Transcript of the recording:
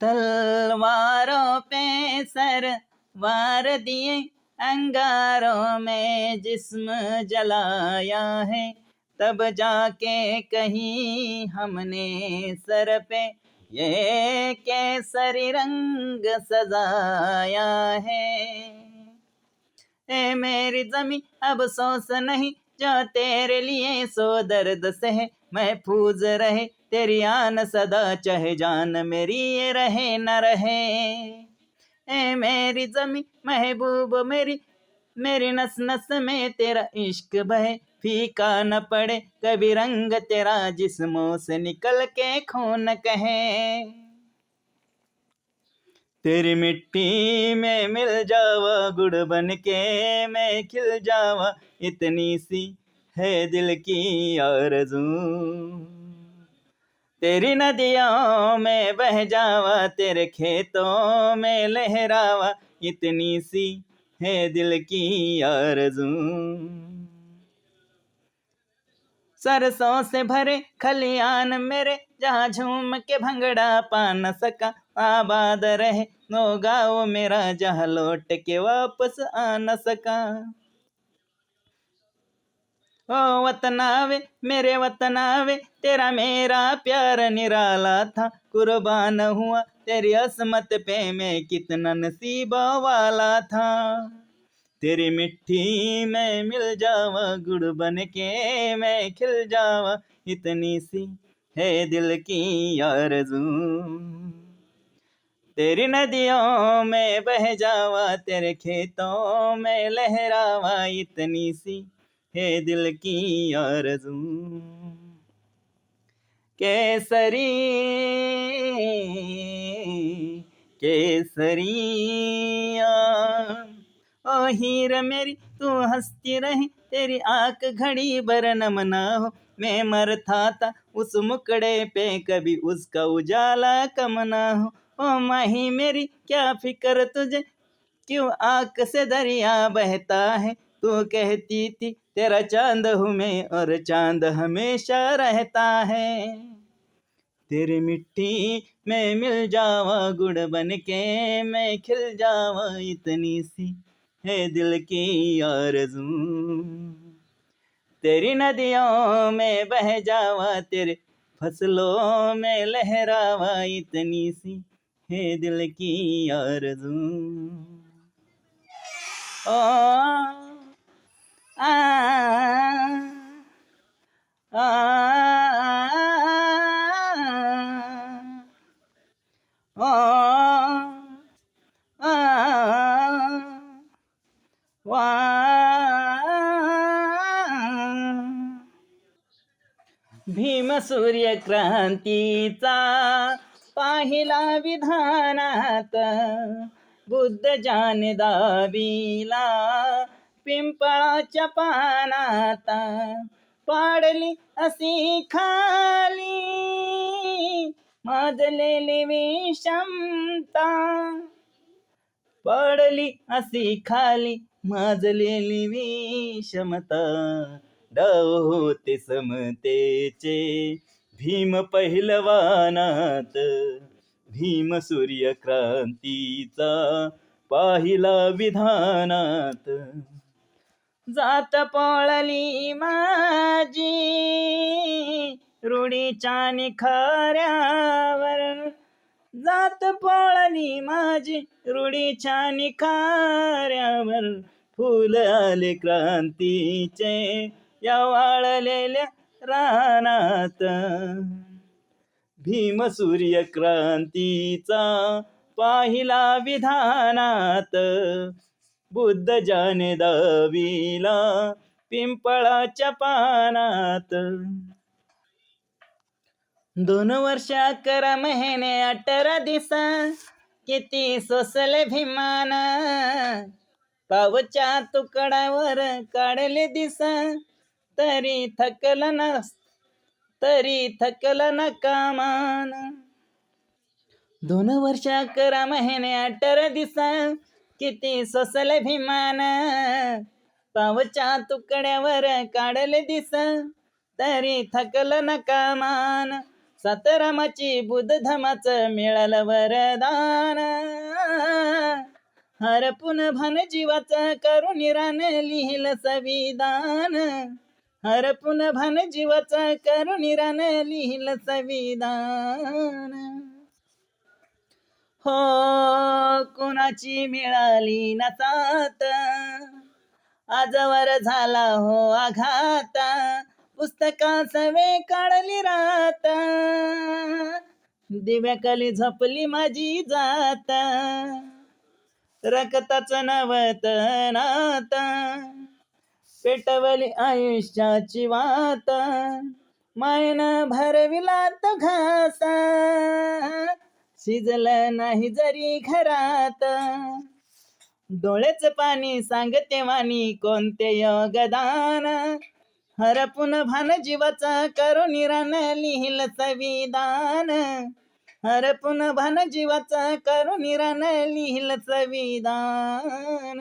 तलवारों पे सर वार दिए, अंगारों में जिस्म जलाया है, तब जाके कहीं हमने सर पे ये केसरी रंग सजाया है। ए मेरी ज़मीं अब अफ़सोस नहीं, जो तेरे लिए सो दर्द सहे, महफूज रहे तेरी आन सदा, चाहे जान मेरी ये रहे न रहे। ए मेरी ज़मीं महबूब मेरी, मेरी नस नस में तेरा इश्क बहे, फीका न पड़े कभी रंग तेरा, जिस्मों से निकल के खून कहे। तेरी मिट्टी में मिल जावा, गुड़ बन के मैं खिल जावा, इतनी सी है दिल की आरज़ू। तेरी नदियों में बह जावा, तेरे खेतों में लहरावा, इतनी सी है दिल की आरज़ू। सरसों से भरे खलियान मेरे, जहाँ झूम के भंगड़ा पा न सका, आबाद रहे नो गाँव मेरा, जहाँ लौट के वापस आ न सका। ओ वतनावे मेरे वतनावे, तेरा मेरा प्यार निराला था, कुर्बान हुआ तेरी असमत पे, मैं कितना नसीबा वाला था। तेरी मिट्टी में मिल जावा, गुड़ बन के मैं खिल जावा, इतनी सी है दिल की आरज़ू। तेरी नदियों में बह जावा, तेरे खेतों में लहरावा, इतनी सी है दिल की आरज़ू। केसरी केसरिया ओ हीर मेरी तू हंसती रही, तेरी आंख घड़ी भर नम ना हो, मैं मरता था उस मुकड़े पे, कभी उसका उजाला कम ना हो। ओ माही मेरी क्या फिक्र तुझे, क्यों आंख से दरिया बहता है, तू कहती थी तेरा चांद हूँ मैं, और चांद हमेशा रहता है। तेरी मिट्टी में मिल जावा, गुड़ बन के मैं खिल जावा, इतनी सी है दिल की आरज़ू। तेरी नदियों में बह जावा, तेरे फसलों में लहरावा, इतनी सी है दिल की आरज़ू। ओ आ आ आ वा भीम सूर्य क्रांतीचा पाहिला विधानात, बुद्ध जान दाविला पिंपळाच्या पानात, पाडली अशी खाली माजलेली विषमता, पडली अशी खाली माजलेली विषमता, डाव होते समतेचे भीम पहिलवानात, भीम सूर्य क्रांतीचा पाहिला विधानात, जात पळली माझी रूढीच्या निखाऱ्यावर, जात पळली माझी रूढीच्या निखाऱ्यावर, फुल आले क्रांतीचे या वाळलेल्या रानात, भीम सूर्य क्रांतीचा पाहिला विधानात, बुद्ध जाने दाविला पिंपळाच्या पानात. 2 वर्ष 11 महिने 18 दिवस, किती सोसले भीमान, पावच्या तुकड्यावर काढले दिस, तरी थकल न कामान. 2 वर्ष 11 महिने 18 दिवस, किती सोसले भीमान, पावच्या तुकड्यावर काढले दिस, तरी थकल न कामान. सातारामाची बुद्ध धमाचं मिळालं वरदान, हरपून भान जीवाचं करून रान लिहिलं संविधान, हरपून भान जीवाचं करून रान लिहिलं संविधान. हो कुणाची मिळाली ना साथ, आजवर झाला हो आघात, पुस्तकात सवे काढली रात, दिव्याखाली झोपली माझी जात, रक्ताचं नवत नात, पेटवली आयुष्याची वात, मायनं भरविला तो घास, शिजलं नाही जरी घरात, डोळेच पाणी सांगते वाणी कोणते योगदान, हरपून भान जीवाचा करून रान लिहिलं संविधान, हरपून भान जीवाचा करून रान लिहिलं संविधान.